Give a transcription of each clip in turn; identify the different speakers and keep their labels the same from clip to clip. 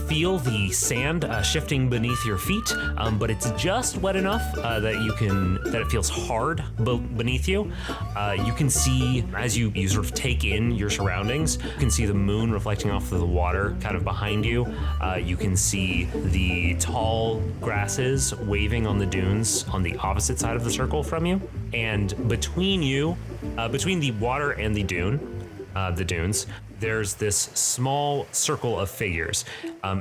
Speaker 1: feel the sand shifting beneath your feet, but it's just wet enough that it feels hard beneath you. You can see, as you sort of take in your surroundings, you can see the moon reflecting off of the water kind of behind you. You can see the tall grasses waving on the dunes on the opposite side of the circle from you. And between the water and the dunes, there's this small circle of figures.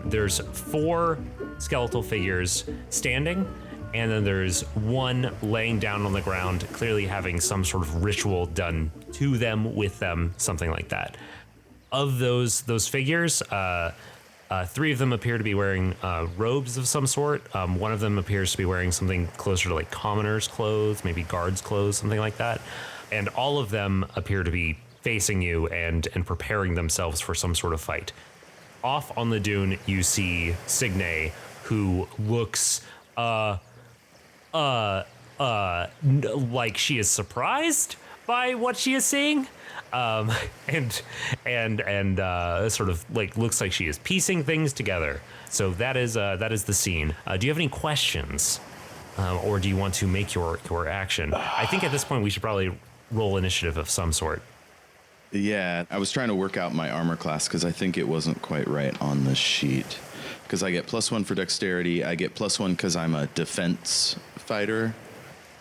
Speaker 1: There's 4 skeletal figures standing, and then there's one laying down on the ground, clearly having some sort of ritual done to them, with them, something like that. Of those figures, 3 of them appear to be wearing robes of some sort. One of them appears to be wearing something closer to like commoner's clothes, maybe guard's clothes, something like that. And all of them appear to be facing you and preparing themselves for some sort of fight. Off on the dune, you see Signe, who looks like she is surprised by what she is seeing, and sort of like looks like she is piecing things together. So that is the scene. Do you have any questions, or do you want to make your action? I think at this point we should probably roll initiative of some sort.
Speaker 2: Yeah, I was trying to work out my armor class because I think it wasn't quite right on the sheet. Because I get +1 for dexterity, I get +1 because I'm a defense fighter.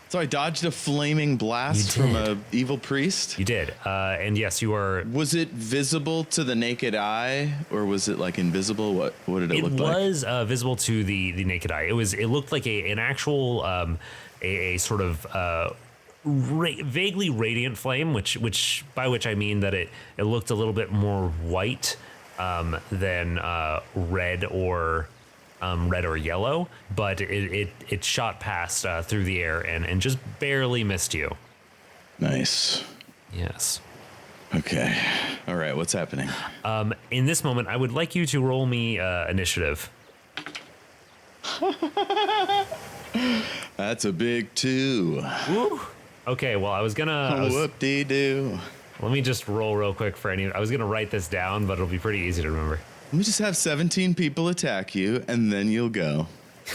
Speaker 2: So I dodged a flaming blast from a evil priest?
Speaker 1: You did, and yes, you are...
Speaker 2: Was it visible to the naked eye, or was it like invisible? What did it look like?
Speaker 1: It was visible to the naked eye. It looked like an actual, a sort of... vaguely radiant flame, which by which I mean that it looked a little bit more white than red or yellow, but it shot past through the air and just barely missed you.
Speaker 2: Nice.
Speaker 1: Yes.
Speaker 2: Okay. All right. What's happening?
Speaker 1: In this moment, I would like you to roll me initiative.
Speaker 2: That's a big 2.
Speaker 1: Woo. Okay, well, I was
Speaker 2: whoop-dee-doo.
Speaker 1: Let me just roll real quick I was gonna write this down, but it'll be pretty easy to remember.
Speaker 2: Let me just have 17 people attack you, and then you'll go.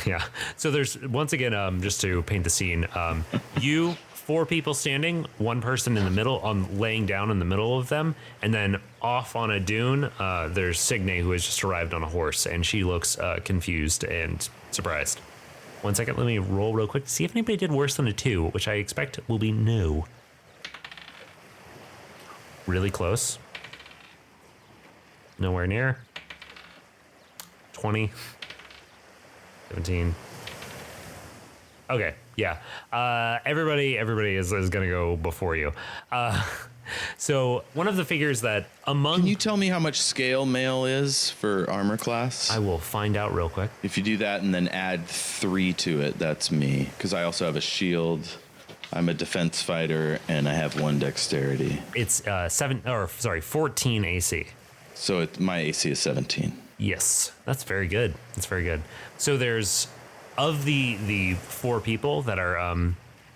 Speaker 1: Yeah, so there's, once again, just to paint the scene, you, 4 people standing, 1 person in the middle, laying down in the middle of them, and then off on a dune, there's Signe, who has just arrived on a horse, and she looks confused and surprised. 1 second, let me roll real quick to see if anybody did worse than a 2, which I expect will be no. Really close. Nowhere near. 20. 17. Okay, yeah. Everybody is gonna go before you. So one of the figures that among...
Speaker 2: Can you tell me how much scale mail is for armor class?
Speaker 1: I will find out real quick.
Speaker 2: If you do that and then add 3 to it, that's me. Because I also have a shield. I'm a defense fighter, and I have 1 dexterity.
Speaker 1: It's 14 AC.
Speaker 2: So my AC is 17.
Speaker 1: Yes, that's very good. That's very good. So there's, of the 4 people that are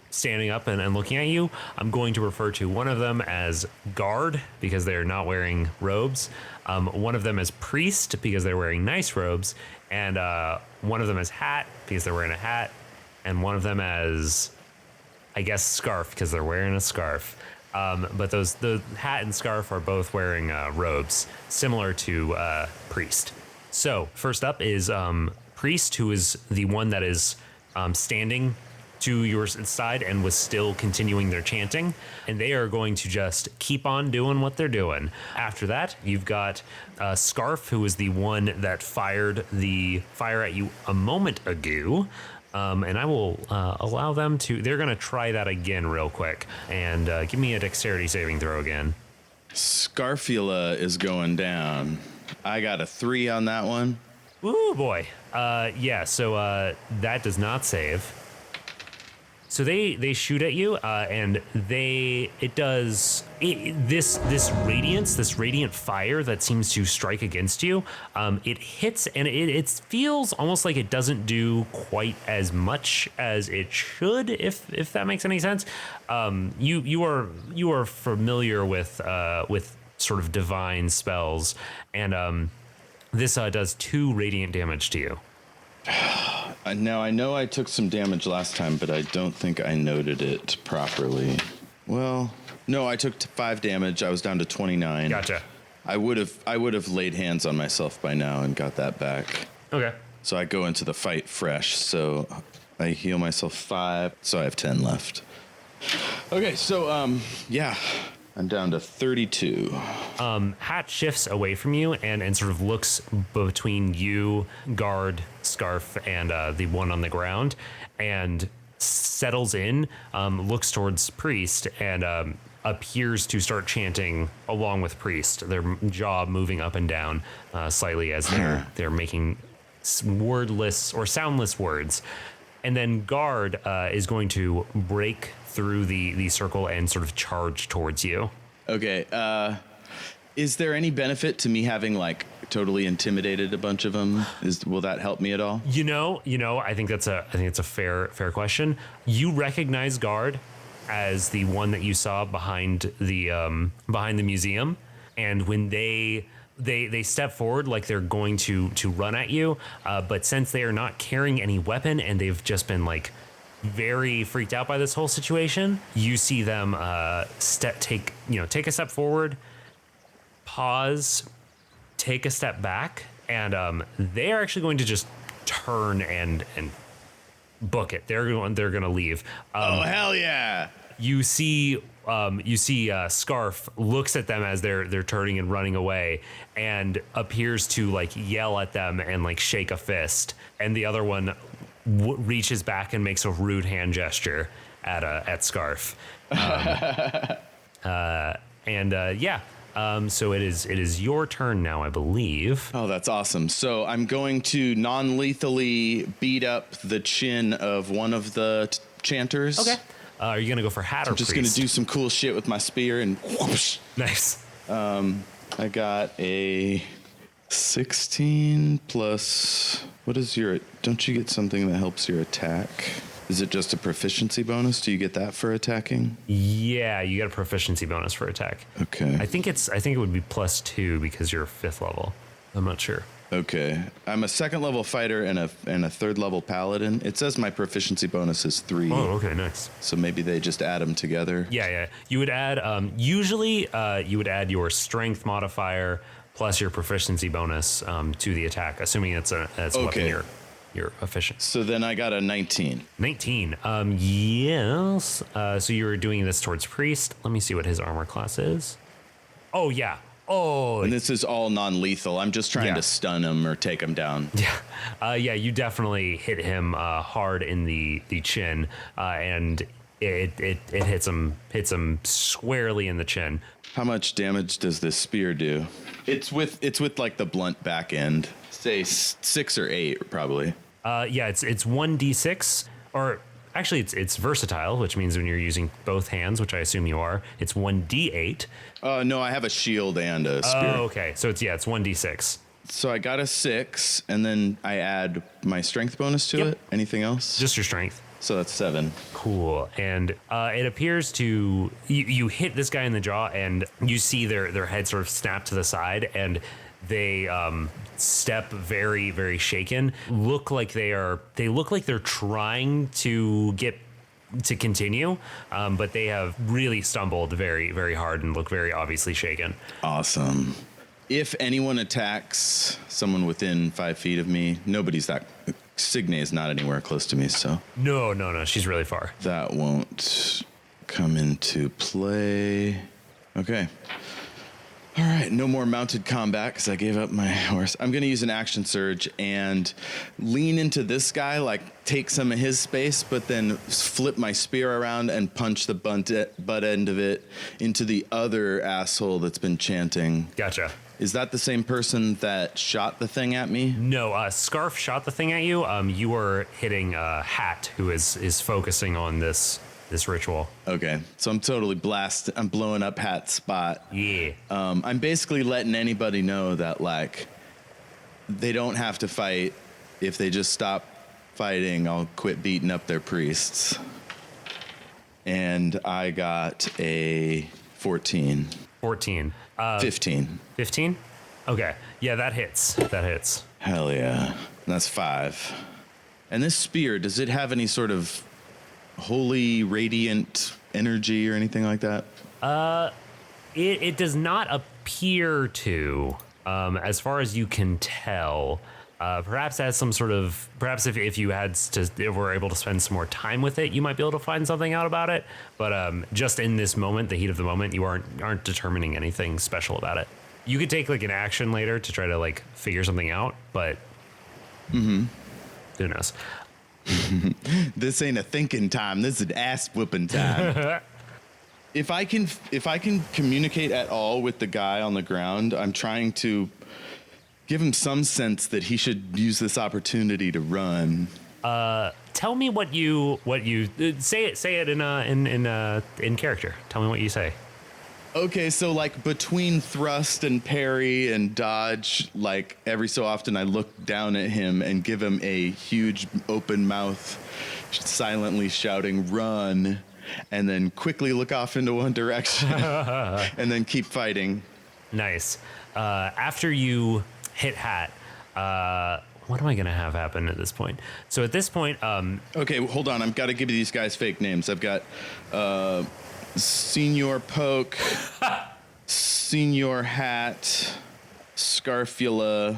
Speaker 1: standing up and looking at you, I'm going to refer to one of them as guard because they're not wearing robes, one of them as priest because they're wearing nice robes, and one of them as hat because they're wearing a hat, and one of them as, I guess, scarf because they're wearing a scarf. But the hat and scarf are both wearing robes similar to priest. So first up is priest, who is the one that is standing to your side and was still continuing their chanting, and they are going to just keep on doing what they're doing. After that, you've got Scarf, who is the one that fired the fire at you a moment ago, and I will allow them to, they're going to try that again real quick, and give me a dexterity saving throw again.
Speaker 2: Scarfula is going down. I got a 3 on that one.
Speaker 1: Ooh, boy. Yeah, so that does not save. So they shoot at you, and this radiance, this radiant fire that seems to strike against you, it hits, and it feels almost like it doesn't do quite as much as it should, if that makes any sense. You are familiar with sort of divine spells, and This does 2 radiant damage to you.
Speaker 2: Now, I know I took some damage last time, but I don't think I noted it properly. Well, no, I took 5 damage. I was down to 29.
Speaker 1: Gotcha.
Speaker 2: I would have laid hands on myself by now and got that back.
Speaker 1: Okay.
Speaker 2: So I go into the fight fresh. So I heal myself 5. So I have 10 left. Okay, so yeah, I'm down to 32.
Speaker 1: Hat shifts away from you and sort of looks between you, guard, scarf, and the one on the ground, and settles in, looks towards priest, and appears to start chanting along with priest, their jaw moving up and down slightly as they're making wordless or soundless words. And then guard is going to break through the circle and sort of charge towards you.
Speaker 2: Okay. Is there any benefit to me having like totally intimidated a bunch of them? Will that help me at all?
Speaker 1: You know, I think that's a fair question. You recognize guard as the one that you saw behind the museum, and when they step forward like they're going to run at you, but since they are not carrying any weapon and they've just been like very freaked out by this whole situation, you see them take a step forward, pause, take a step back, and they are actually going to just turn and book it. They're going to leave.
Speaker 2: Oh hell yeah!
Speaker 1: You see Scarf looks at them as they're turning and running away, and appears to like yell at them and like shake a fist, and the other one reaches back and makes a rude hand gesture at Scarf. So it is your turn now, I believe.
Speaker 2: Oh, that's awesome. So I'm going to non-lethally beat up the chin of one of the chanters.
Speaker 1: Okay. Are you going to go for hat or
Speaker 2: I'm just going to do some cool shit with my spear and whoosh.
Speaker 1: Nice.
Speaker 2: I got a 16 plus... What is your... Don't you get something that helps your attack? Is it just a proficiency bonus? Do you get that for attacking?
Speaker 1: Yeah, you get a proficiency bonus for attack.
Speaker 2: Okay.
Speaker 1: I think it would be +2 because you're 5th level. I'm not sure.
Speaker 2: Okay. I'm a 2nd level fighter and a 3rd level paladin. It says my proficiency bonus is 3.
Speaker 1: Oh, okay, nice.
Speaker 2: So maybe they just add them together.
Speaker 1: Yeah. You would add usually you would add your strength modifier plus your proficiency bonus to the attack, assuming it's
Speaker 2: Okay.
Speaker 1: weapon you're efficient.
Speaker 2: So then I got a 19.
Speaker 1: 19. Yes. So you were doing this towards priest. Let me see what his armor class is. Oh yeah. Oh.
Speaker 2: And this is all non-lethal. I'm just trying to stun him or take him down.
Speaker 1: Yeah. You definitely hit him hard in the chin, and it hits him squarely in the chin.
Speaker 2: How much damage does this spear do? It's with like the blunt back end. Say 6 or 8 probably.
Speaker 1: It's 1d6, or actually it's versatile, which means when you're using both hands, which I assume you are, it's 1d8.
Speaker 2: No, I have a shield and a spear.
Speaker 1: Oh, okay. So it's 1d6.
Speaker 2: So I got a 6, and then I add my strength bonus to it. Anything else?
Speaker 1: Just your strength.
Speaker 2: So that's 7.
Speaker 1: Cool. And it appears to you hit this guy in the jaw, and you see their head sort of snap to the side, and they step very, very shaken. They look like they're trying to get to continue, but they have really stumbled very, very hard and look very obviously shaken.
Speaker 2: Awesome. If anyone attacks someone within 5 feet of me, nobody's that... Signe is not anywhere close to me, so...
Speaker 1: No, she's really far.
Speaker 2: That won't come into play. Okay. All right, no more mounted combat because I gave up my horse. I'm going to use an action surge and lean into this guy, like take some of his space, but then flip my spear around and punch the butt end of it into the other asshole that's been chanting.
Speaker 1: Gotcha.
Speaker 2: Is that the same person that shot the thing at me?
Speaker 1: No, Scarf shot the thing at you. You were hitting Hat, who is focusing on this ritual.
Speaker 2: Okay, so I'm totally I'm blowing up Hat's spot.
Speaker 1: Yeah.
Speaker 2: I'm basically letting anybody know that, like, they don't have to fight. If they just stop fighting, I'll quit beating up their priests. And I got a 14.
Speaker 1: 14.
Speaker 2: 15.
Speaker 1: 15? Okay. Yeah, that hits. That hits.
Speaker 2: Hell yeah. That's 5. And this spear, does it have any sort of holy radiant energy or anything like that?
Speaker 1: It does not appear to, as far as you can tell. Perhaps as some sort of, perhaps if you had to, if were able to spend some more time with it, you might be able to find something out about it. But just in this moment, the heat of the moment, you aren't determining anything special about it. You could take like an action later to try to like figure something out, but who knows?
Speaker 2: This ain't a thinking time. This is ass whooping time. If I can communicate at all with the guy on the ground, I'm trying to give him some sense that he should use this opportunity to run.
Speaker 1: Tell me what you say it in character. Tell me what you say.
Speaker 2: Okay, so like between thrust and parry and dodge, like every so often I look down at him and give him a huge open mouth, silently shouting, "Run!" and then quickly look off into one direction and then keep fighting.
Speaker 1: Nice. After you hit Hat, what am I going to have happen at this point? So at this point...
Speaker 2: Okay, hold on. I've got to give you these guys fake names. I've got Senior Poke, Senior Hat, Scarfula.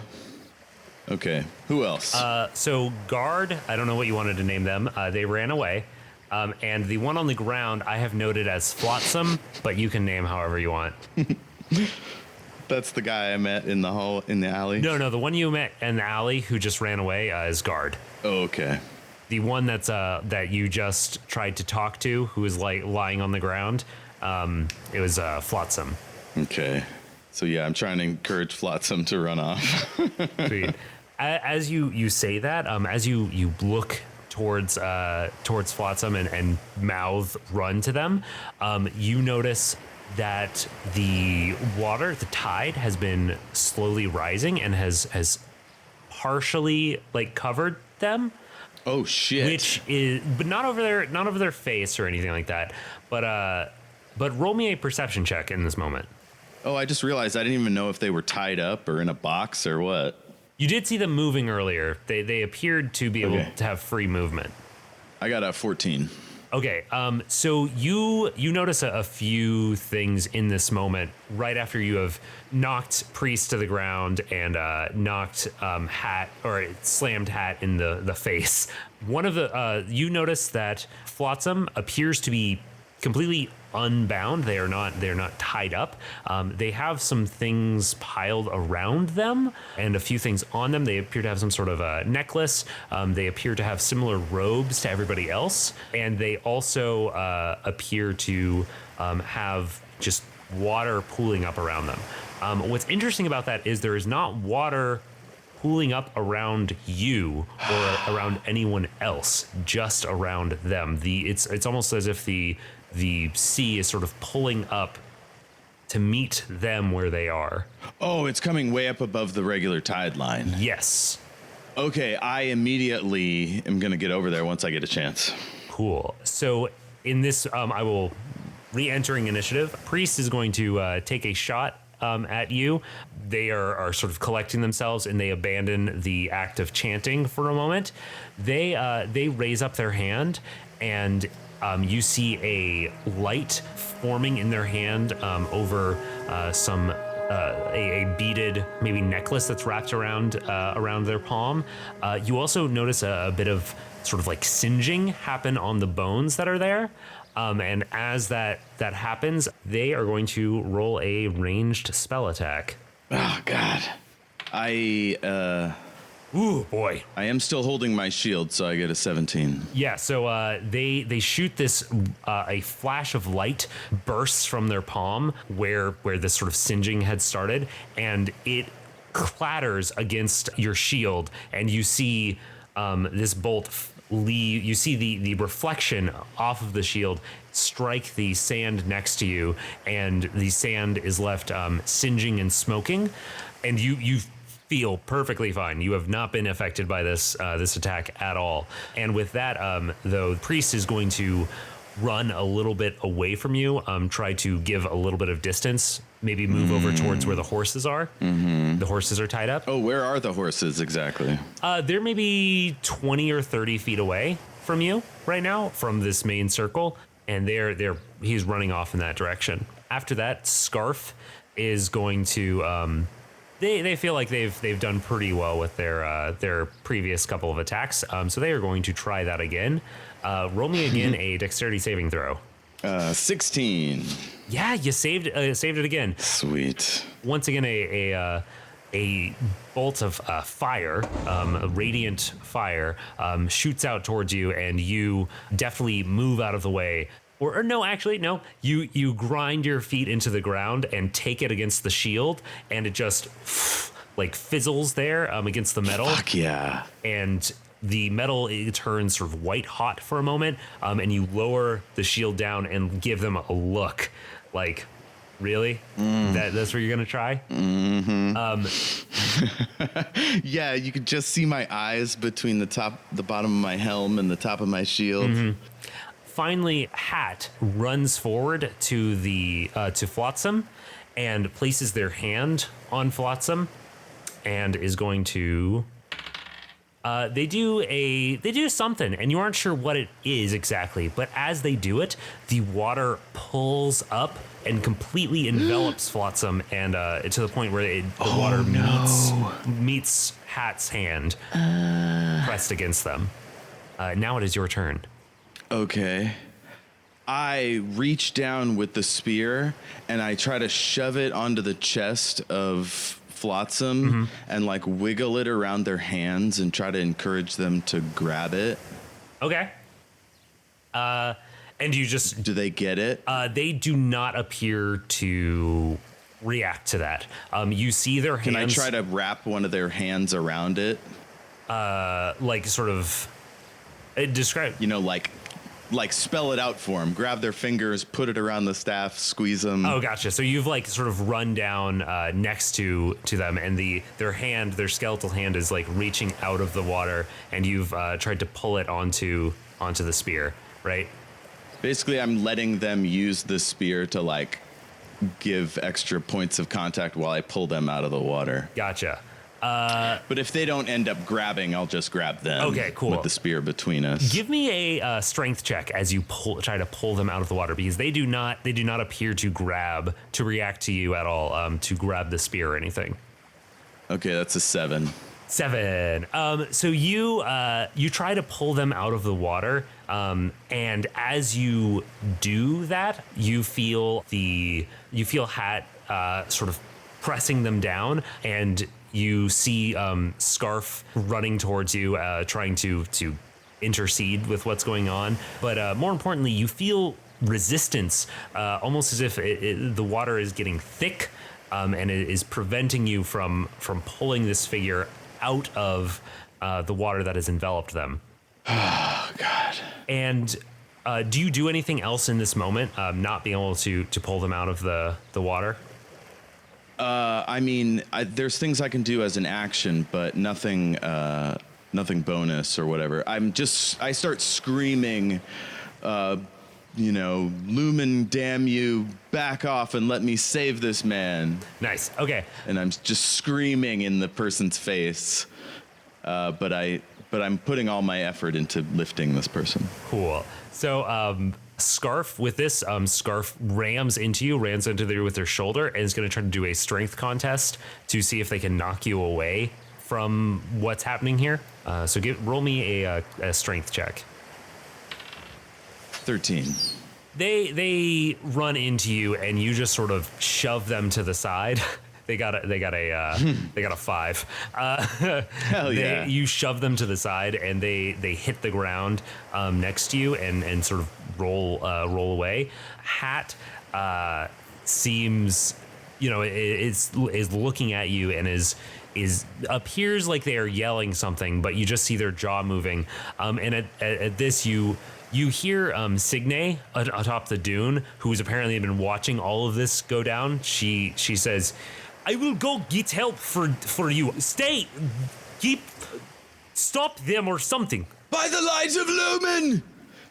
Speaker 2: Okay, who else?
Speaker 1: So Guard, I don't know what you wanted to name them. They ran away. And the one on the ground I have noted as Flotsam, but you can name however you want.
Speaker 2: That's the guy I met in the alley?
Speaker 1: No, the one you met in the alley who just ran away is Guard.
Speaker 2: Oh, okay.
Speaker 1: The one that's that you just tried to talk to, who is like lying on the ground, it was Flotsam.
Speaker 2: Okay. So yeah, I'm trying to encourage Flotsam to run off.
Speaker 1: Sweet. As you say that, as you look towards Flotsam and mouth run to them, you notice that the water, the tide, has been slowly rising and has partially like covered them.
Speaker 2: Oh shit!
Speaker 1: Which is, but not over their face or anything like that. But roll me a perception check in this moment.
Speaker 2: Oh, I just realized I didn't even know if they were tied up or in a box or what.
Speaker 1: You did see them moving earlier. They appeared to be able to have free movement.
Speaker 2: I got a 14.
Speaker 1: Okay, so you notice a few things in this moment right after you have knocked Priest to the ground and knocked Hat, or slammed Hat in the face. One of the you notice that Flotsam appears to be completely unbound. They're not tied up. They have some things piled around them and a few things on them. They appear to have some sort of a necklace. They appear to have similar robes to everybody else, and they also appear to have just water pooling up around them. What's interesting about that is there is not water pooling up around you or around anyone else, just around them. It's almost as if the sea is sort of pulling up to meet them where they are.
Speaker 2: Oh, it's coming way up above the regular tide line.
Speaker 1: Yes.
Speaker 2: Okay, I immediately am going to get over there once I get a chance.
Speaker 1: Cool. So in this, I will re-entering initiative. Priest is going to take a shot at you. They are sort of collecting themselves and they abandon the act of chanting for a moment. They raise up their hand and you see a light forming in their hand over a beaded maybe necklace that's wrapped around their palm. You also notice a bit of sort of like singeing happen on the bones that are there. And as that happens, they are going to roll a ranged spell attack.
Speaker 2: Oh God,
Speaker 1: Ooh, boy.
Speaker 2: I am still holding my shield, so I get a 17.
Speaker 1: Yeah, so they shoot this, a flash of light bursts from their palm where this sort of singeing had started, and it clatters against your shield, and you see this bolt leave. You see the reflection off of the shield strike the sand next to you, and the sand is left singeing and smoking, and you feel perfectly fine. You have not been affected by this attack at all. And with that, though, the priest is going to run a little bit away from you, try to give a little bit of distance, maybe move over towards where the horses are. The horses are tied up.
Speaker 2: Oh, where are the horses exactly?
Speaker 1: They're maybe 20 or 30 feet away from you right now, from this main circle, and he's running off in that direction. After that, Scarf is going to. They feel like they've done pretty well with their previous couple of attacks, so they are going to try that again. Roll me again a dexterity saving throw.
Speaker 2: 16.
Speaker 1: Yeah, you saved it again.
Speaker 2: Sweet.
Speaker 1: Once again, a bolt of fire, a radiant fire, shoots out towards you, and you definitely move out of the way. Or no, actually, no. You grind your feet into the ground and take it against the shield, and it just like fizzles there against the metal.
Speaker 2: Fuck yeah.
Speaker 1: And the metal, it turns sort of white hot for a moment, and you lower the shield down and give them a look like, really? That's what you're gonna try?
Speaker 2: Yeah, you could just see my eyes between the bottom of my helm and the top of my shield.
Speaker 1: Finally, Hat runs forward to Flotsam and places their hand on Flotsam and is going to. They do something, and you aren't sure what it is exactly. But as they do it, the water pulls up and completely envelops Flotsam, and to the point where the water meets Hat's hand pressed against them. Now it is your turn.
Speaker 2: Okay. I reach down with the spear and I try to shove it onto the chest of Flotsam and like wiggle it around their hands and try to encourage them to grab it.
Speaker 1: Okay. And you just...
Speaker 2: Do they get it?
Speaker 1: They do not appear to react to that. You see their hands...
Speaker 2: Can I try to wrap one of their hands around it?
Speaker 1: Like sort of... Describe...
Speaker 2: You know, like spell it out for them. Grab their fingers, put it around the staff, squeeze them.
Speaker 1: Oh, gotcha. So you've like sort of run down next to them, and their skeletal hand is like reaching out of the water, and you've tried to pull it onto the spear, right?
Speaker 2: Basically, I'm letting them use the spear to like give extra points of contact while I pull them out of the water.
Speaker 1: Gotcha.
Speaker 2: But if they don't end up grabbing, I'll just grab them.
Speaker 1: Okay, cool.
Speaker 2: With the spear between us.
Speaker 1: Give me a strength check as you try to pull them out of the water, because they do not appear to react to you at all, to grab the spear or anything.
Speaker 2: Okay, that's a 7.
Speaker 1: 7. So you try to pull them out of the water, and as you do that, you feel Hat sort of pressing them down, and you see Scarf running towards you, trying to intercede with what's going on. But more importantly, you feel resistance, almost as if the water is getting thick, and it is preventing you from pulling this figure out of the water that has enveloped them.
Speaker 2: Oh, God.
Speaker 1: And do you do anything else in this moment, not being able to pull them out of the water?
Speaker 2: I mean, there's things I can do as an action, but nothing bonus or whatever. I start screaming, Lumen, damn you, back off and let me save this man.
Speaker 1: Nice. Okay.
Speaker 2: And I'm just screaming in the person's face, but I'm putting all my effort into lifting this person.
Speaker 1: Cool. So, Scarf, with this, Scarf rams into you with their shoulder, and is going to try to do a strength contest to see if they can knock you away from what's happening here. So roll me a strength check.
Speaker 2: 13.
Speaker 1: They run into you, and you just sort of shove them to the side. They got a 5.
Speaker 2: Hell yeah!
Speaker 1: You shove them to the side, and they hit the ground next to you, and sort of roll away. Hat seems, is looking at you and is appears like they are yelling something, but you just see their jaw moving. And at this you hear Signe atop the dune, who's apparently been watching all of this go down. She says, "I will go get help for you. Stop them or something."
Speaker 2: By the light of Lumen,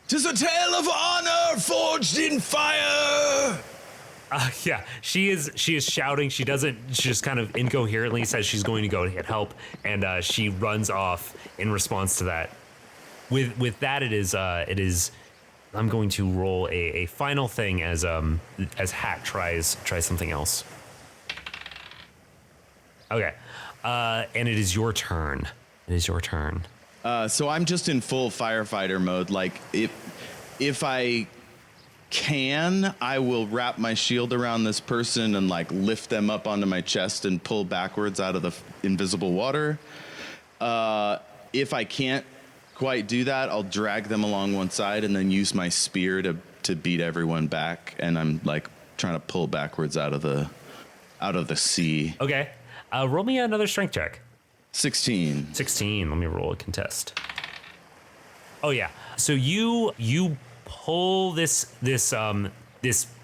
Speaker 2: 'Tis a tale of honor forged in fire.
Speaker 1: Yeah, she is shouting. She just kind of incoherently says she's going to go get help, and she runs off in response to that. With that, it is. I'm going to roll a final thing as Hat tries something else. Okay, and it is your turn. It is your turn.
Speaker 2: So I'm just in full firefighter mode. Like if I can, I will wrap my shield around this person and like lift them up onto my chest and pull backwards out of the invisible water. If I can't quite do that, I'll drag them along one side and then use my spear to beat everyone back. And I'm like trying to pull backwards out of the sea.
Speaker 1: Okay, roll me another strength check.
Speaker 2: 16.
Speaker 1: 16. Let me roll a contest. Oh yeah. So you pull this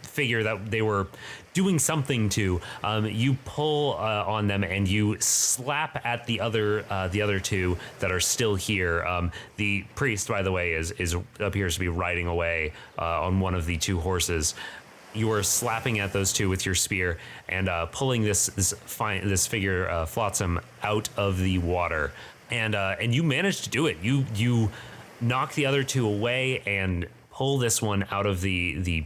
Speaker 1: figure that they were doing something to. You pull on them and you slap at the other two that are still here. The priest, by the way, is appears to be riding away on one of the two horses. You are slapping at those two with your spear and pulling this figure Flotsam out of the water, and you manage to do it. You knock the other two away and pull this one out of the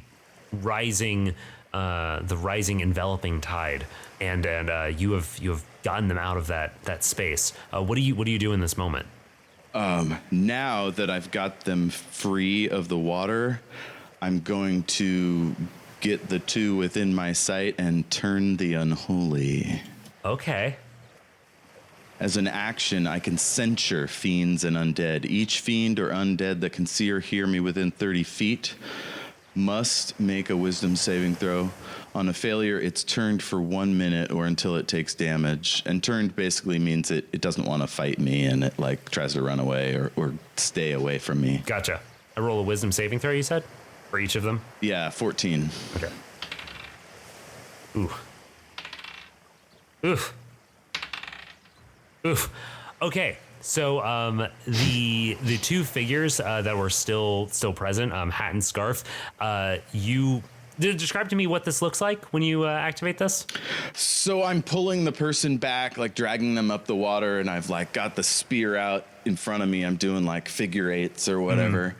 Speaker 1: rising enveloping tide, and you have gotten them out of that space. What do you do in this moment?
Speaker 2: Now that I've got them free of the water, I'm going to get the two within my sight and turn the unholy.
Speaker 1: Okay.
Speaker 2: As an action, I can censure fiends and undead. Each fiend or undead that can see or hear me within 30 feet must make a wisdom saving throw. On a failure, it's turned for 1 minute or until it takes damage. And turned basically means it doesn't want to fight me and it like tries to run away or stay away from me.
Speaker 1: Gotcha. I roll a wisdom saving throw, you said? For each of them?
Speaker 2: Yeah, 14.
Speaker 1: Okay. Ooh. Oof. Oof. Okay. So the two figures that were still present, Hat and Scarf, you describe to me what this looks like when you activate this.
Speaker 2: So I'm pulling the person back, like dragging them up the water, and I've like got the spear out in front of me. I'm doing like figure eights or whatever.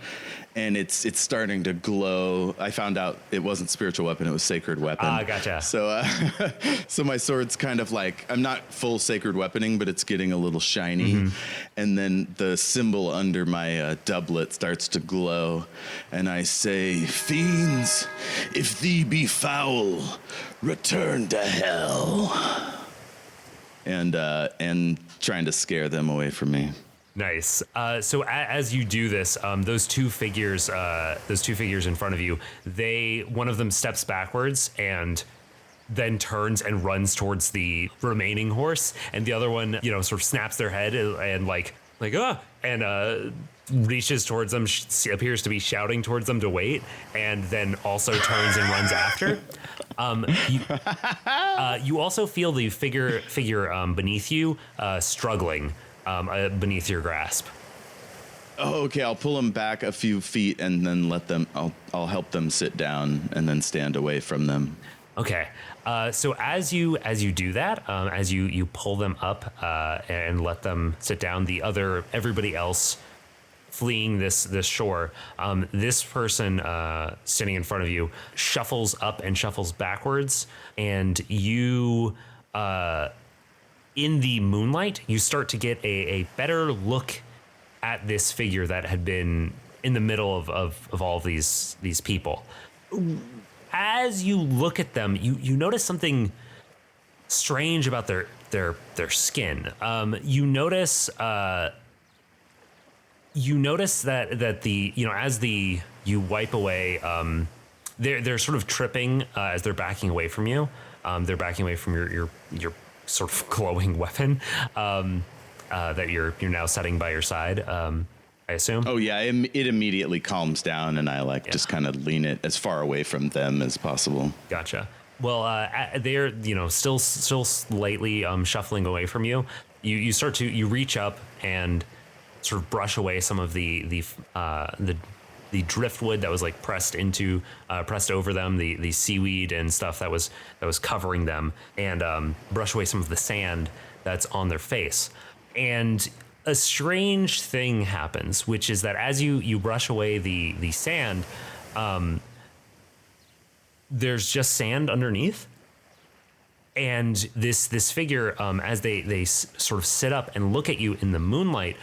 Speaker 2: And it's starting to glow. I found out it wasn't spiritual weapon; it was sacred weapon.
Speaker 1: Ah, gotcha.
Speaker 2: So, so my sword's kind of like I'm not full sacred weaponing, but it's getting a little shiny. And then the symbol under my doublet starts to glow, and I say, "Fiends, if thee be foul, return to hell." And trying to scare them away from me.
Speaker 1: Nice. So as you do this, those two figures in front of you, one of them steps backwards and then turns and runs towards the remaining horse, and the other one, sort of snaps their head and reaches towards them, appears to be shouting towards them to wait, and then also turns and runs after. You also feel the figure beneath you struggling. Beneath your grasp.
Speaker 2: Oh, okay. I'll pull them back a few feet and then let them. I'll help them sit down and then stand away from them.
Speaker 1: Okay. So as you do that, as you pull them up and let them sit down, everybody else fleeing this shore, this person standing in front of you shuffles up and shuffles backwards, and you. In the moonlight, you start to get a better look at this figure that had been in the middle of all of these people. As you look at them, you notice something strange about their skin. You notice that as you wipe away, they're sort of tripping as they're backing away from you. They're backing away from your sort of glowing weapon that you're now setting by your side, I assume.
Speaker 2: Oh yeah, it immediately calms down, and I just kind of lean it as far away from them as possible.
Speaker 1: Gotcha. Well, they're still slightly shuffling away from you. You reach up and sort of brush away some of the driftwood that was like pressed over them, the seaweed and stuff that was covering them, and brush away some of the sand that's on their face. And a strange thing happens, which is that as you brush away the sand, there's just sand underneath. And this figure, as they sort of sit up and look at you in the moonlight,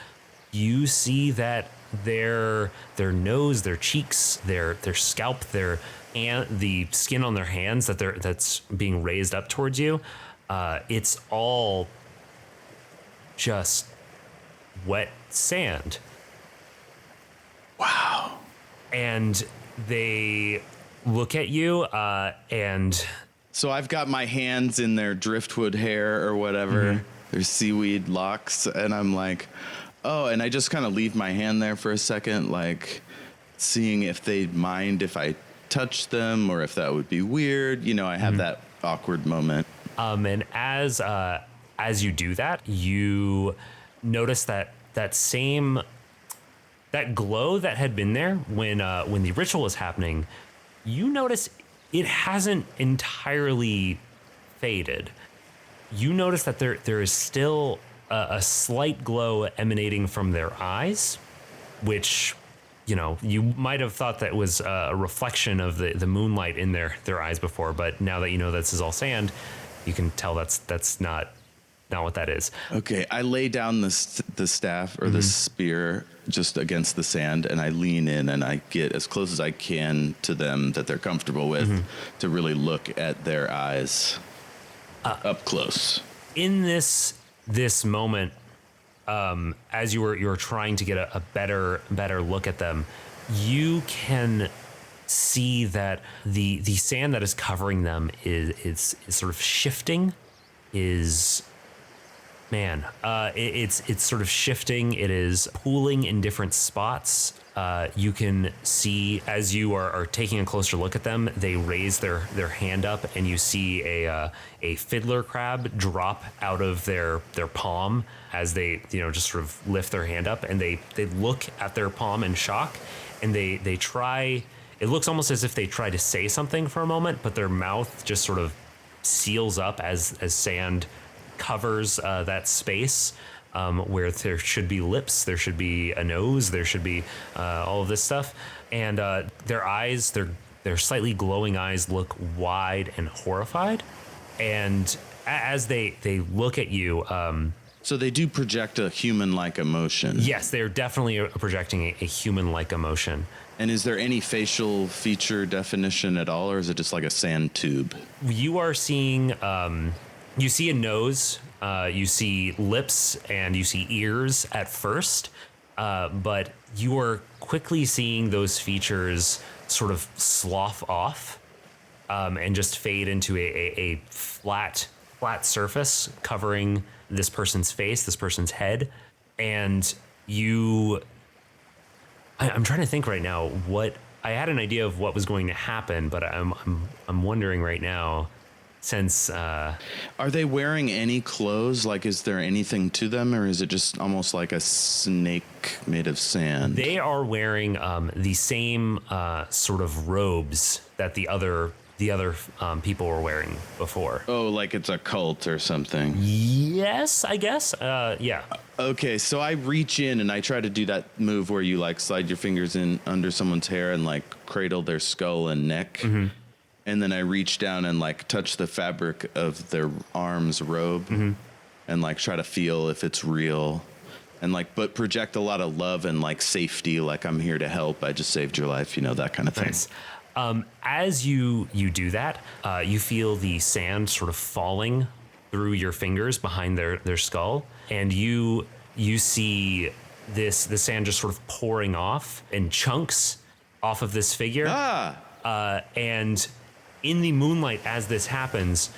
Speaker 1: you see that their nose, their cheeks, their scalp, the skin on their hands that's being raised up towards you, it's all just wet sand.
Speaker 2: Wow.
Speaker 1: And they look at you, and
Speaker 2: So I've got my hands in their driftwood hair or whatever, their seaweed locks, and I'm like, oh, and I just kind of leave my hand there for a second, like seeing if they'd mind if I touch them or if that would be weird. You know, I have that awkward moment.
Speaker 1: And as you do that, you notice that glow that had been there when the ritual was happening. You notice it hasn't entirely faded. You notice that there is still a slight glow emanating from their eyes, which, you know, you might have thought that was a reflection of the moonlight in their eyes before, but now that you know this is all sand, you can tell that's not what that is.
Speaker 2: Okay, I lay down the staff or the spear just against the sand, and I lean in and I get as close as I can to them that they're comfortable with to really look at their eyes up close.
Speaker 1: In this moment, as you were trying to get a better look at them, you can see that the sand that is covering them is sort of shifting. It's sort of shifting. It is pooling in different spots. You can see as you are taking a closer look at them, they raise their hand up, and you see a fiddler crab drop out of their palm as they just sort of lift their hand up, and they look at their palm in shock, and they try. It looks almost as if they try to say something for a moment, but their mouth just sort of seals up as sand covers that space where there should be lips, there should be a nose, there should be all of this stuff, and their eyes, their slightly glowing eyes, look wide and horrified, and as they look at you.
Speaker 2: So they do project a human-like emotion.
Speaker 1: Yes, they are definitely projecting a human-like emotion.
Speaker 2: And is there any facial feature definition at all, or is it just like a sand tube?
Speaker 1: You are seeing. You see a nose, you see lips, and you see ears at first, but you are quickly seeing those features sort of slough off and just fade into a flat surface covering this person's face, this person's head, and I'm trying to think right now what I had an idea of what was going to happen, but I'm wondering right now. Since
Speaker 2: are they wearing any clothes? Like, is there anything to them, or is it just almost like a snake made of sand?
Speaker 1: They are wearing the same sort of robes that the other people were wearing before.
Speaker 2: Oh, like it's a cult or something.
Speaker 1: Yes, I guess. Yeah.
Speaker 2: Okay, so I reach in and I try to do that move where you like slide your fingers in under someone's hair and like cradle their skull and neck. And then I reach down and like touch the fabric of their arms robe and like try to feel if it's real and like, but project a lot of love and like safety. Like, I'm here to help. I just saved your life. You know, that kind of thing.
Speaker 1: Nice. As you do that, you feel the sand sort of falling through your fingers behind their skull. And you see the sand just sort of pouring off in chunks off of this figure. And in the moonlight, as this happens,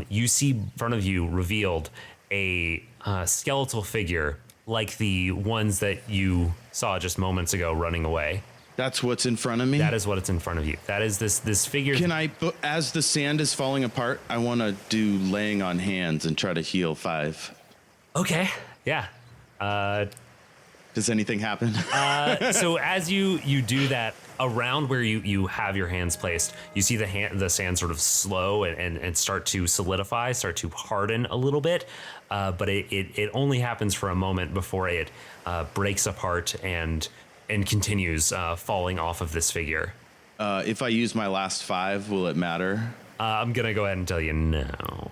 Speaker 1: you see in front of you revealed a skeletal figure like the ones that you saw just moments ago running away.
Speaker 2: That's what's in front of me?
Speaker 1: That is what it's in front of you. That is this figure.
Speaker 2: Can I, as the sand is falling apart, I want to do laying on hands and try to heal 5.
Speaker 1: Okay, yeah.
Speaker 2: Because Does anything happen?
Speaker 1: So as you do that, around where you have your hands placed, you see the sand sort of slow and start to solidify, start to harden a little bit. But it only happens for a moment before it breaks apart and continues falling off of this figure.
Speaker 2: If I use my last 5, will it matter?
Speaker 1: I'm gonna go ahead and tell you no.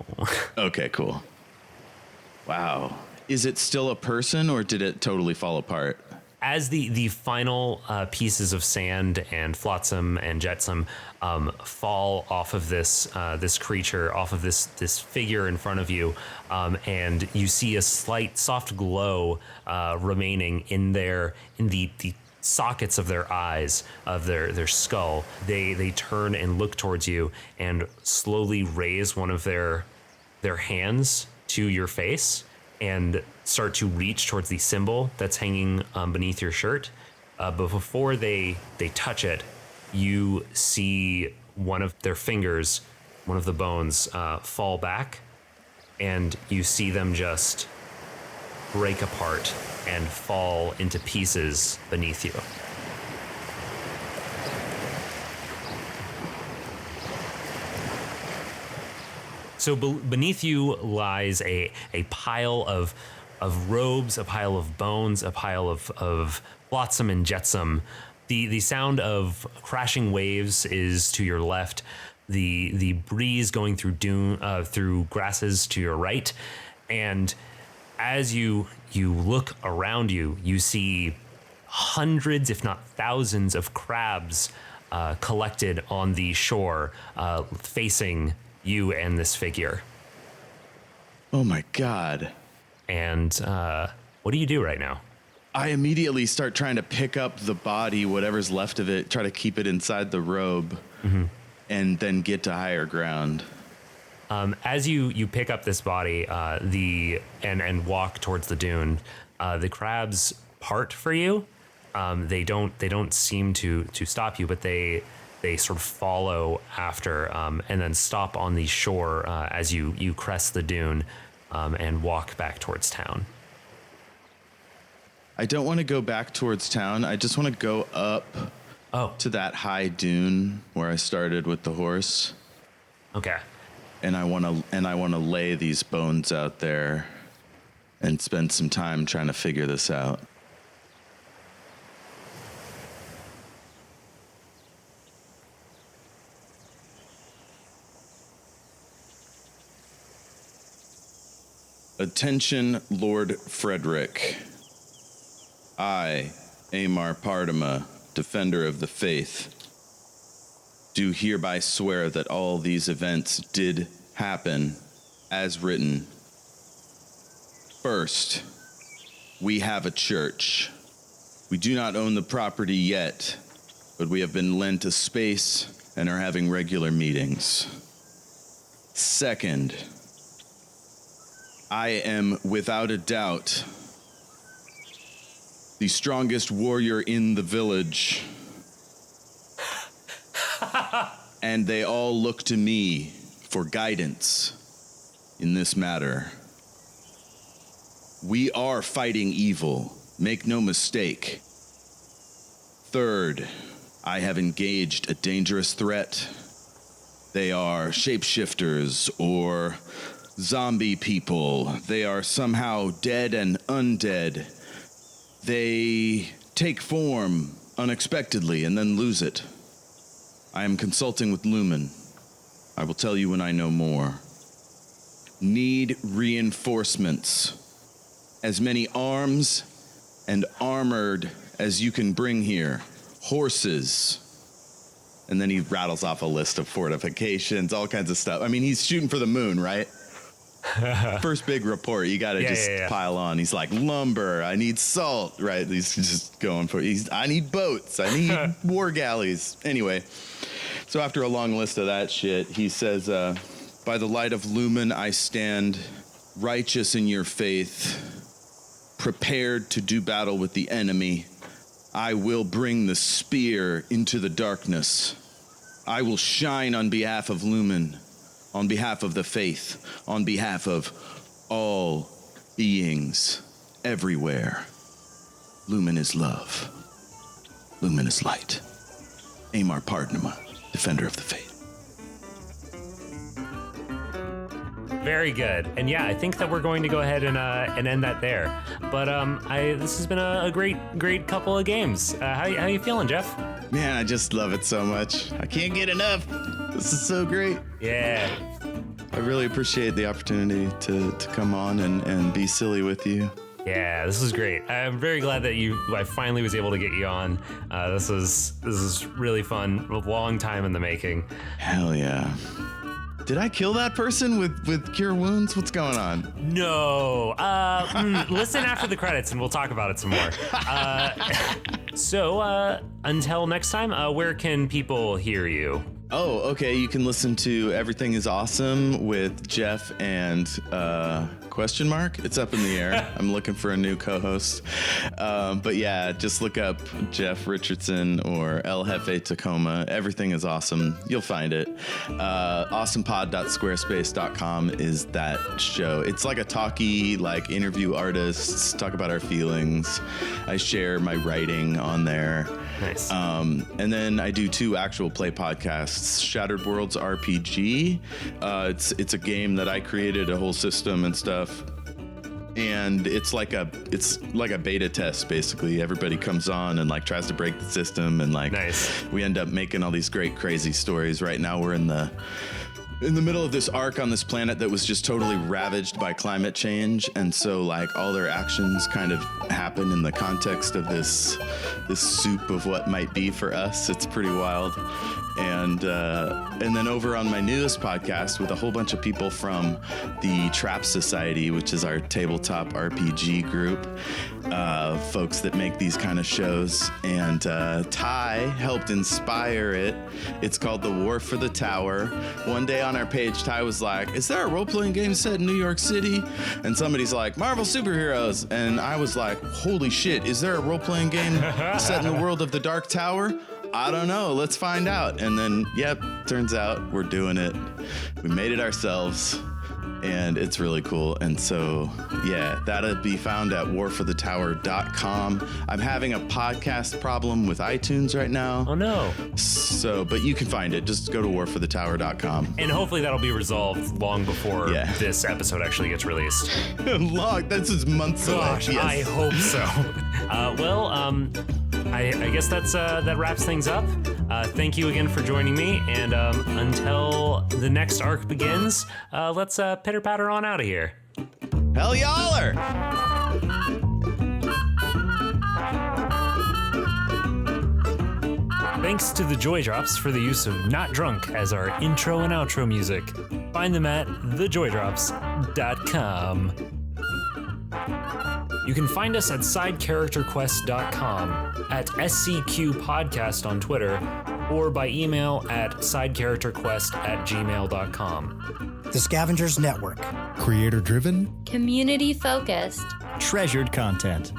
Speaker 2: Okay, cool. Wow. Is it still a person, or did it totally fall apart?
Speaker 1: As the final pieces of sand and flotsam and jetsam fall off of this creature, off of this figure in front of you, and you see a slight soft glow remaining in the sockets of their eyes, of their skull. They turn and look towards you and slowly raise one of their hands to your face and start to reach towards the symbol that's hanging beneath your shirt. But before they touch it, you see one of their fingers, one of the bones, fall back, and you see them just break apart and fall into pieces beneath you. So beneath you lies a pile of robes, a pile of bones, a pile of flotsam and jetsam. The sound of crashing waves is to your left. The breeze going through grasses to your right, and as you look around you, you see hundreds, if not thousands, of crabs collected on the shore, facing you and this figure.
Speaker 2: Oh my God.
Speaker 1: And what do you do right now?
Speaker 2: I immediately start trying to pick up the body, whatever's left of it, try to keep it inside the robe, and then get to higher ground.
Speaker 1: As you pick up this body and walk towards the dune, the crabs part for you. They don't seem to stop you, but they sort of follow after and then stop on the shore as you crest the dune and walk back towards town.
Speaker 2: I don't want to go back towards town. I just want to go up to that high dune where I started with the horse.
Speaker 1: Okay.
Speaker 2: And I want to lay these bones out there and spend some time trying to figure this out. Attention, Lord Frederick. I, Aymar Pardima, defender of the faith, do hereby swear that all these events did happen as written. First, we have a church. We do not own the property yet, but we have been lent a space and are having regular meetings. Second, I am without a doubt the strongest warrior in the village. And they all look to me for guidance in this matter. We are fighting evil, make no mistake. Third, I have engaged a dangerous threat. They are shapeshifters or zombie people. They are somehow dead and undead. They take form unexpectedly and then lose it. I am consulting with Lumen. I will tell you when I know more. Need reinforcements. As many arms and armored as you can bring here. Horses. And then he rattles off a list of fortifications, all kinds of stuff. I mean, he's shooting for the moon, right? First big report, you gotta pile on. He's like, lumber, I need salt, right? He's just going for I need boats, I need war galleys. Anyway, so after a long list of that shit, he says, by the light of Lumen, I stand righteous in your faith, prepared to do battle with the enemy. I will bring the spear into the darkness. I will shine on behalf of Lumen, on behalf of the faith, on behalf of all beings everywhere. Lumen is love. Lumen is light. Aymar Pardnama, defender of the faith.
Speaker 1: Very good. And yeah, I think that we're going to go ahead and end that there. But this has been a great couple of games. How you feeling, Jeff?
Speaker 2: Man, I just love it so much. I can't get enough. This is so great.
Speaker 1: Yeah.
Speaker 2: I really appreciate the opportunity to come on and be silly with you.
Speaker 1: Yeah, this is great. I'm very glad that I finally was able to get you on. This is really fun. A long time in the making.
Speaker 2: Hell yeah. Did I kill that person with cure wounds? What's going on?
Speaker 1: No. Listen after the credits and we'll talk about it some more. So until next time, where can people hear you?
Speaker 2: Oh, okay. You can listen to Everything is Awesome with Jeff and question mark. It's up in the air. I'm looking for a new co-host. But yeah, just look up Jeff Richardson or El Jefe Tacoma. Everything is Awesome. You'll find it. Awesomepod.squarespace.com is that show. It's like a talkie, like interview artists, talk about our feelings. I share my writing on there.
Speaker 1: Nice.
Speaker 2: And then I do 2 actual play podcasts. Shattered Worlds RPG. It's a game that I created, a whole system and stuff. And it's like a beta test, basically. Everybody comes on and like tries to break the system, and like
Speaker 1: nice.
Speaker 2: We end up making all these great, crazy stories. Right now we're in the middle of this arc on this planet that was just totally ravaged by climate change, and so like all their actions kind of happen in the context of this soup of what might be for us. It's pretty wild. And then over on my newest podcast with a whole bunch of people from the Trap Society, which is our tabletop RPG group, folks that make these kind of shows, and Ty helped inspire it. It's called The War for the Tower. One day on our page, Ty was like, "Is there a role-playing game set in New York City?" And somebody's like, "Marvel superheroes." And I was like, "Holy shit, is there a role-playing game set in the world of the Dark Tower?" I don't know. Let's find out. And then, yep, turns out we're doing it. We made it ourselves, and it's really cool. And so, yeah, that'll be found at warforthetower.com. I'm having a podcast problem with iTunes right now.
Speaker 1: Oh, no.
Speaker 2: So, but you can find it. Just go to warforthetower.com.
Speaker 1: And hopefully that'll be resolved long before this episode actually gets released.
Speaker 2: This is months away.
Speaker 1: Gosh, yes. I hope so. I guess that wraps things up. Thank you again for joining me, and until the next arc begins, let's pitter-patter on out of here.
Speaker 2: Hell y'all!
Speaker 1: Thanks to the Joy Drops for the use of Not Drunk as our intro and outro music. Find them at thejoydrops.com. You can find us at sidecharacterquest.com, at SCQ Podcast on Twitter, or by email at sidecharacterquest@gmail.com.
Speaker 3: The Scavengers Network.
Speaker 4: Creator-driven.
Speaker 5: Community-focused.
Speaker 4: Treasured content.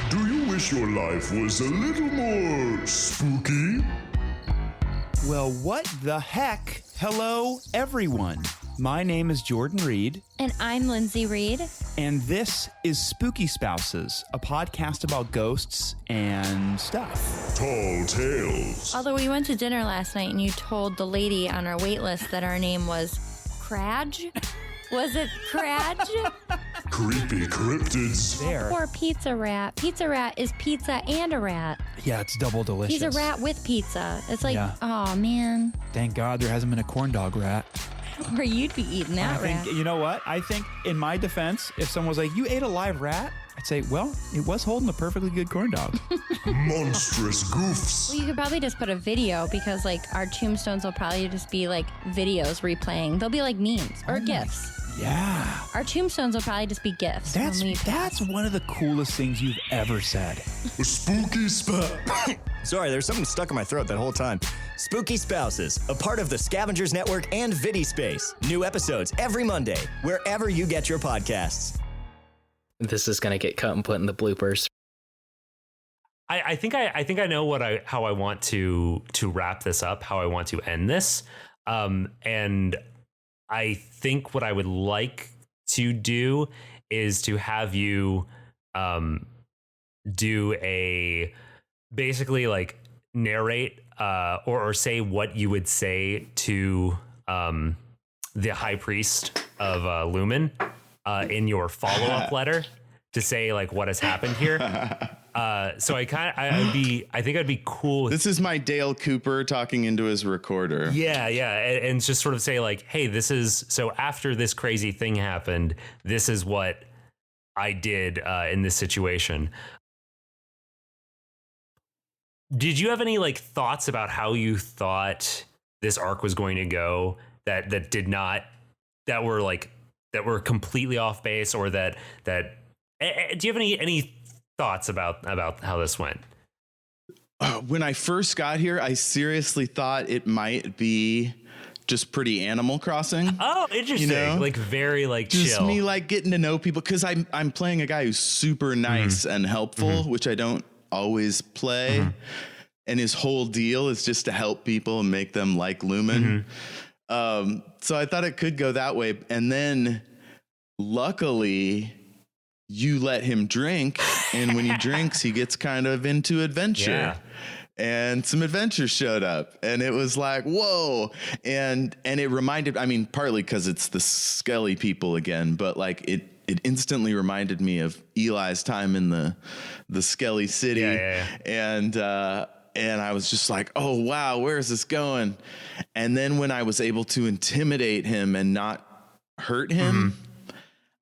Speaker 6: Do you wish your life was a little more spooky?
Speaker 7: Well, what the heck? Hello, everyone. My name is Jordan Reed.
Speaker 5: And I'm Lindsay Reed.
Speaker 7: And this is Spooky Spouses, a podcast about ghosts and stuff.
Speaker 6: Tall tales.
Speaker 5: Although we went to dinner last night and you told the lady on our wait list that our name was Cradge. Was it Cradge?
Speaker 6: Creepy cryptids.
Speaker 7: There.
Speaker 5: Poor Pizza Rat. Pizza Rat is pizza and a rat.
Speaker 7: Yeah, it's double delicious.
Speaker 5: He's a rat with pizza. It's like,
Speaker 7: Yeah.
Speaker 5: oh man.
Speaker 7: Thank God there hasn't been a corn dog rat.
Speaker 5: Or you'd be eating that
Speaker 7: I think,
Speaker 5: rat.
Speaker 7: you know what? I think in my defense, if someone was like, "You ate a live rat," I'd say, well, it was holding a perfectly good corn dog.
Speaker 6: Monstrous goofs.
Speaker 5: Well, you could probably just put a video because, like, our tombstones will probably just be like videos replaying. They'll be like memes or GIFs.
Speaker 7: Yeah.
Speaker 5: Our tombstones will probably just be gifts.
Speaker 7: That's
Speaker 5: when we pass.
Speaker 7: one of the coolest things you've ever said.
Speaker 6: A spooky spot.
Speaker 3: Sorry, there's something stuck in my throat that whole time. Spooky Spouses, a part of the Scavengers Network and VidiSpace. New episodes every Monday, wherever you get your podcasts.
Speaker 8: This is gonna get cut and put in the bloopers.
Speaker 1: I think I know how I want to wrap this up, how I want to end this. And I think what I would like to do is to have you do a basically like narrate or say what you would say to the high priest of Lumen in your follow-up letter to say like what has happened here. So I think I'd be cool.
Speaker 2: This is my Dale Cooper talking into his recorder.
Speaker 1: Yeah. And just sort of say like, hey, so after this crazy thing happened, this is what I did in this situation. Did you have any like thoughts about how you thought this arc was going to go that were completely off base, or that do you have any thoughts about how this went?
Speaker 2: When I first got here, I seriously thought it might be just pretty Animal Crossing.
Speaker 1: Oh, interesting.
Speaker 2: You know?
Speaker 1: Like very like
Speaker 2: just
Speaker 1: chill.
Speaker 2: me like getting to know people, because I'm playing a guy who's super nice and helpful, which I don't always play. And his whole deal is just to help people and make them like Lumen. So I thought it could go that way. And then luckily you let him drink. And when he drinks, he gets kind of into adventure.
Speaker 1: Yeah.
Speaker 2: And some adventures showed up, and it was like, whoa. And it reminded, I mean, partly because it's the Skelly people again, but like it instantly reminded me of Eli's time in the Skelly city.
Speaker 1: Yeah.
Speaker 2: And I was just like, oh, wow, where is this going? And then when I was able to intimidate him and not hurt him,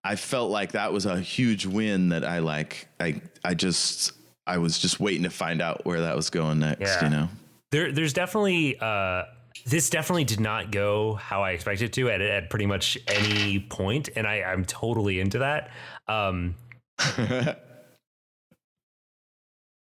Speaker 2: I felt like that was a huge win that I was just waiting to find out where that was going next, you know?
Speaker 1: There's definitely, this definitely did not go how I expected it to at pretty much any point. And I'm totally into that.